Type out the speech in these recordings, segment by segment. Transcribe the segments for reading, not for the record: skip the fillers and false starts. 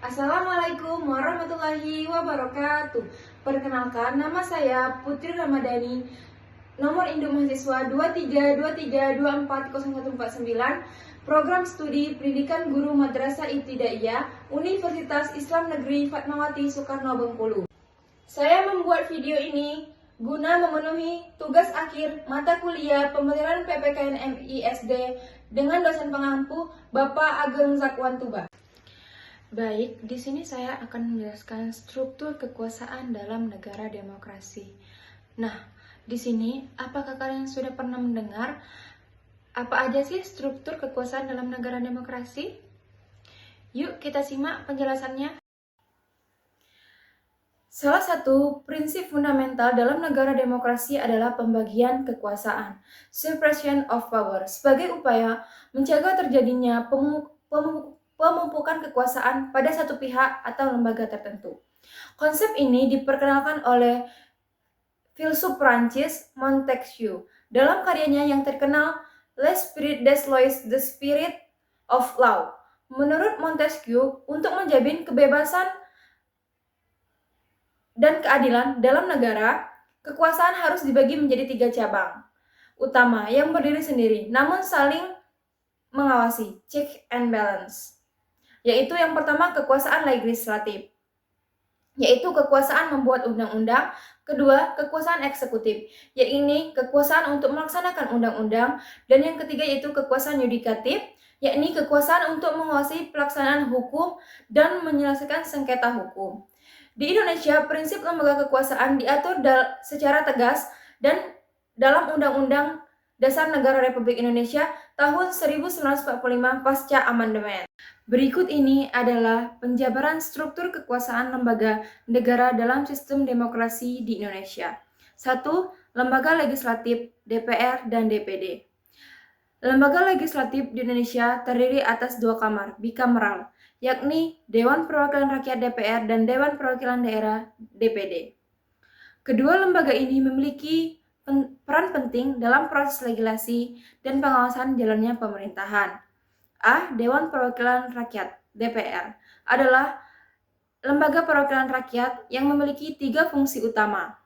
Assalamualaikum warahmatullahi wabarakatuh. Perkenalkan, nama saya Putri Ramadhani, nomor induk mahasiswa 2323240149, program studi Pendidikan Guru Madrasah Ibtidaiyah, Universitas Islam Negeri Fatmawati Soekarno Bengkulu. Saya membuat video ini guna memenuhi tugas akhir mata kuliah Pembelajaran PPKN MISD dengan dosen pengampu Bapak Ageng Zakwan Tuba. Baik, di sini saya akan menjelaskan struktur kekuasaan dalam negara demokrasi. Nah, di sini apakah kalian sudah pernah mendengar apa aja sih struktur kekuasaan dalam negara demokrasi? Yuk kita simak penjelasannya. Salah satu prinsip fundamental dalam negara demokrasi adalah pembagian kekuasaan, separation of power, sebagai upaya menjaga terjadinya pemumpukan kekuasaan pada satu pihak atau lembaga tertentu. Konsep ini diperkenalkan oleh filsuf Prancis Montesquieu dalam karyanya yang terkenal L'Esprit des Lois, The Spirit of Law. Menurut Montesquieu, untuk menjamin kebebasan dan keadilan dalam negara, kekuasaan harus dibagi menjadi 3 cabang utama yang berdiri sendiri, namun saling mengawasi, check and balance. Yaitu yang pertama kekuasaan legislatif, yaitu kekuasaan membuat undang-undang. Kedua, kekuasaan eksekutif, yaitu kekuasaan untuk melaksanakan undang-undang. Dan yang ketiga yaitu kekuasaan yudikatif, yakni kekuasaan untuk menguasai pelaksanaan hukum dan menyelesaikan sengketa hukum. Di Indonesia, prinsip lembaga kekuasaan diatur secara tegas dan dalam Undang-Undang Dasar Negara Republik Indonesia tahun 1945 pasca amandemen. Berikut ini adalah penjabaran struktur kekuasaan lembaga negara dalam sistem demokrasi di Indonesia. 1. Lembaga legislatif, DPR dan DPD. Lembaga legislatif di Indonesia terdiri atas 2 kamar, bikameral, yakni Dewan Perwakilan Rakyat DPR dan Dewan Perwakilan Daerah DPD. Kedua lembaga ini memiliki peran penting dalam proses legislasi dan pengawasan jalannya pemerintahan. A. Dewan Perwakilan Rakyat DPR adalah lembaga perwakilan rakyat yang memiliki 3 fungsi utama,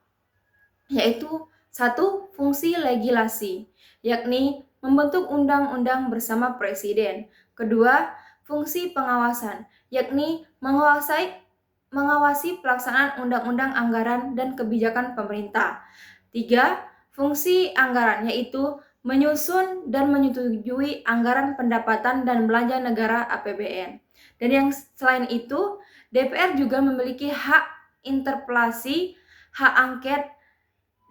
yaitu 1. Fungsi legislasi, yakni membentuk undang-undang bersama presiden. Kedua, fungsi pengawasan, yakni mengawasi pelaksanaan undang-undang, anggaran, dan kebijakan pemerintah. 3. Fungsi anggaran, yaitu menyusun dan menyetujui anggaran pendapatan dan belanja negara APBN. Dan yang selain itu, DPR juga memiliki hak interpelasi, hak angket,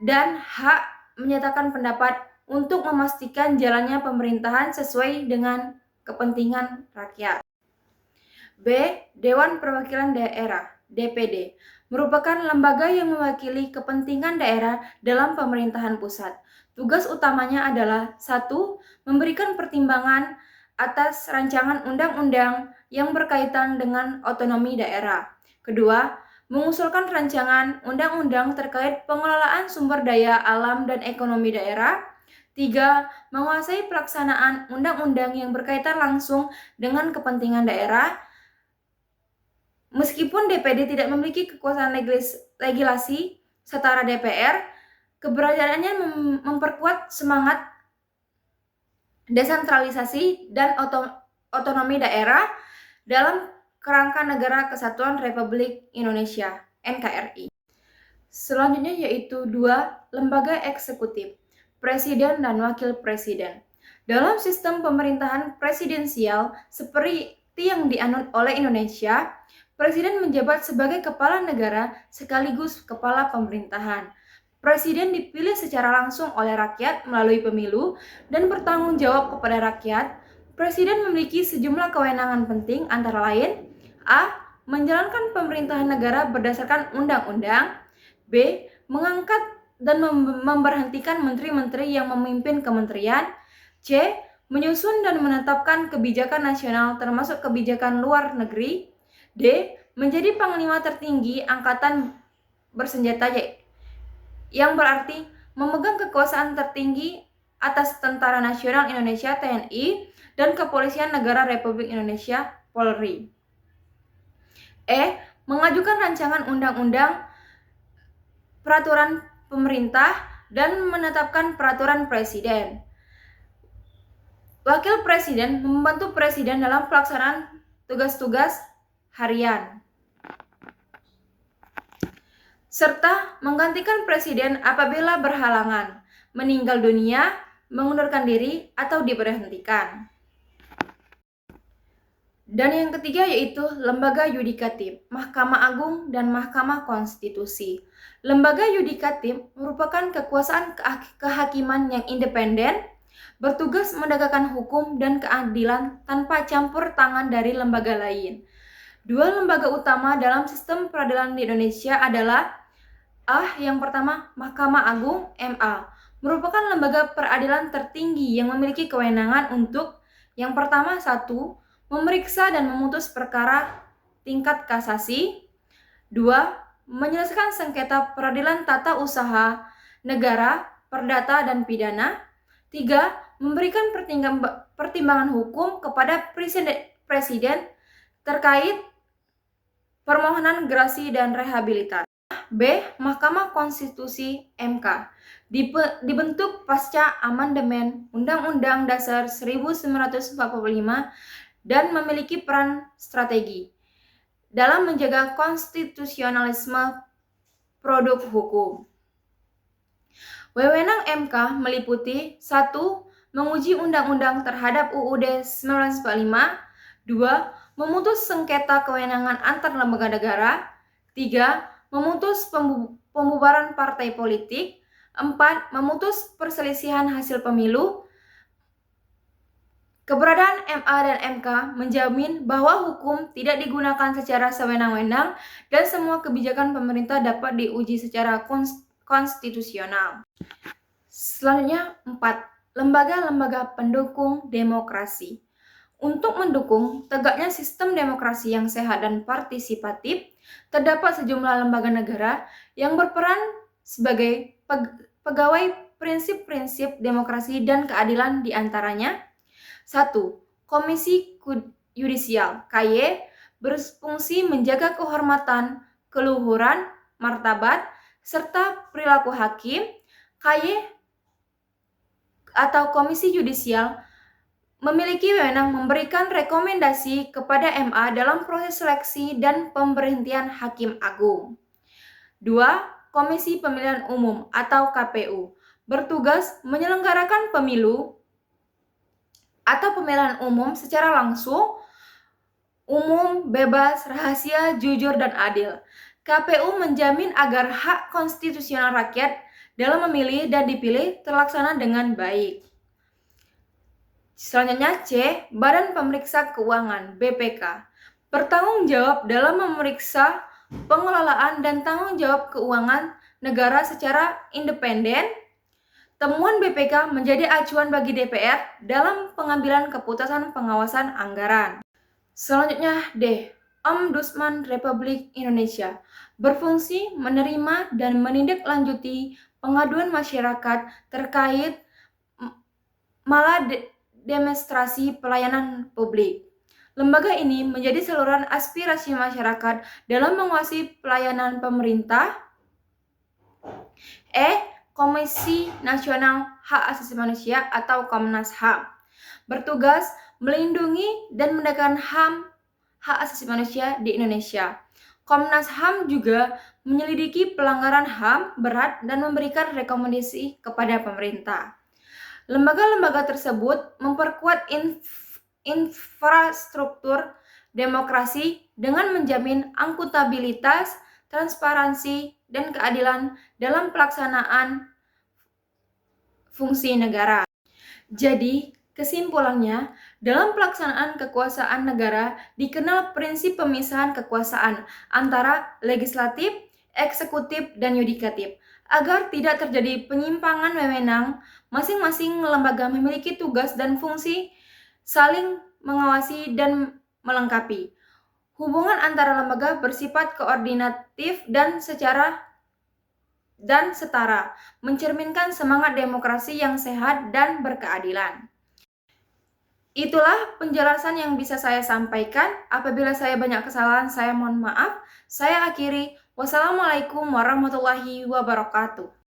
dan hak menyatakan pendapat untuk memastikan jalannya pemerintahan sesuai dengan kepentingan rakyat. B. Dewan Perwakilan Daerah (DPD) merupakan lembaga yang mewakili kepentingan daerah dalam pemerintahan pusat. Tugas utamanya adalah 1. Memberikan pertimbangan atas rancangan undang-undang yang berkaitan dengan otonomi daerah. Kedua, mengusulkan rancangan undang-undang terkait pengelolaan sumber daya alam dan ekonomi daerah. 3. Menguasai pelaksanaan undang-undang yang berkaitan langsung dengan kepentingan daerah. Meskipun DPD tidak memiliki kekuasaan legislasi setara DPR, keberadaannya memperkuat semangat desentralisasi dan otonomi daerah dalam kerangka Negara Kesatuan Republik Indonesia (NKRI). Selanjutnya yaitu 2. Lembaga eksekutif, Presiden dan Wakil Presiden. Dalam sistem pemerintahan presidensial seperti yang dianut oleh Indonesia, Presiden menjabat sebagai kepala negara sekaligus kepala pemerintahan. Presiden dipilih secara langsung oleh rakyat melalui pemilu dan bertanggung jawab kepada rakyat. Presiden memiliki sejumlah kewenangan penting antara lain: A. Menjalankan pemerintahan negara berdasarkan undang-undang. B. Mengangkat dan memberhentikan menteri-menteri yang memimpin kementerian. C. Menyusun dan menetapkan kebijakan nasional termasuk kebijakan luar negeri. D. Menjadi panglima tertinggi angkatan bersenjata yang berarti memegang kekuasaan tertinggi atas Tentara Nasional Indonesia (TNI) dan Kepolisian Negara Republik Indonesia (Polri). Mengajukan rancangan undang-undang, peraturan pemerintah, dan menetapkan peraturan presiden. Wakil presiden membantu presiden dalam pelaksanaan tugas-tugas harian, serta menggantikan presiden apabila berhalangan, meninggal dunia, mengundurkan diri, atau diberhentikan. Dan yang ketiga yaitu lembaga yudikatif, Mahkamah Agung dan Mahkamah Konstitusi. Lembaga yudikatif merupakan kekuasaan kehakiman yang independen, bertugas menegakkan hukum dan keadilan tanpa campur tangan dari lembaga lain. Dua lembaga utama dalam sistem peradilan di Indonesia adalah yang pertama, Mahkamah Agung (MA), merupakan lembaga peradilan tertinggi yang memiliki kewenangan untuk yang pertama, 1. Memeriksa dan memutus perkara tingkat kasasi. 2. Menyelesaikan sengketa peradilan tata usaha negara, perdata, dan pidana. 3. Memberikan pertimbangan hukum kepada presiden terkait permohonan gerasi dan rehabilitasi. B. Mahkamah Konstitusi (MK) dibentuk pasca amandemen Undang-Undang Dasar 1945 dan memiliki peran strategi dalam menjaga konstitusionalisme produk hukum. Wewenang MK meliputi 1. Menguji undang-undang terhadap UUD 1945. 2. Memutus sengketa kewenangan antar lembaga negara. 3. Memutus pembubaran partai politik. 4. Memutus perselisihan hasil pemilu. Keberadaan MA dan MK menjamin bahwa hukum tidak digunakan secara sewenang-wenang dan semua kebijakan pemerintah dapat diuji secara konstitusional. Selanjutnya, 4. Lembaga-lembaga pendukung demokrasi. Untuk mendukung tegaknya sistem demokrasi yang sehat dan partisipatif, terdapat sejumlah lembaga negara yang berperan sebagai pegawai prinsip-prinsip demokrasi dan keadilan, di antaranya 1. Komisi Yudisial (KY) berfungsi menjaga kehormatan, keluhuran, martabat, serta perilaku hakim. KY atau Komisi Yudisial memiliki wewenang memberikan rekomendasi kepada MA dalam proses seleksi dan pemberhentian hakim agung. 2. Komisi Pemilihan Umum atau KPU bertugas menyelenggarakan pemilu atau pemilihan umum secara langsung, umum, bebas, rahasia, jujur, dan adil. KPU menjamin agar hak konstitusional rakyat dalam memilih dan dipilih terlaksana dengan baik. Selanjutnya C. Badan Pemeriksa Keuangan (BPK) bertanggung jawab dalam memeriksa pengelolaan dan tanggung jawab keuangan negara secara independen. Temuan BPK menjadi acuan bagi DPR dalam pengambilan keputusan pengawasan anggaran. Selanjutnya D. Ombudsman Republik Indonesia berfungsi menerima dan menindaklanjuti pengaduan masyarakat terkait maladministrasi pelayanan publik. Lembaga ini menjadi saluran aspirasi masyarakat dalam menguasai pelayanan pemerintah. Komisi Nasional Hak Asasi Manusia atau Komnas HAM bertugas melindungi dan menegakkan hak asasi manusia di Indonesia. Komnas HAM juga menyelidiki pelanggaran HAM berat dan memberikan rekomendasi kepada pemerintah. Lembaga-lembaga tersebut memperkuat infrastruktur demokrasi dengan menjamin akuntabilitas, transparansi, dan keadilan dalam pelaksanaan fungsi negara. Jadi, kesimpulannya, dalam pelaksanaan kekuasaan negara dikenal prinsip pemisahan kekuasaan antara legislatif, eksekutif, dan yudikatif. Agar tidak terjadi penyimpangan wewenang, masing-masing lembaga memiliki tugas dan fungsi saling mengawasi dan melengkapi. Hubungan antara lembaga bersifat koordinatif dan setara, mencerminkan semangat demokrasi yang sehat dan berkeadilan. Itulah penjelasan yang bisa saya sampaikan. Apabila saya banyak kesalahan, saya mohon maaf. Saya akhiri. Wassalamualaikum warahmatullahi wabarakatuh.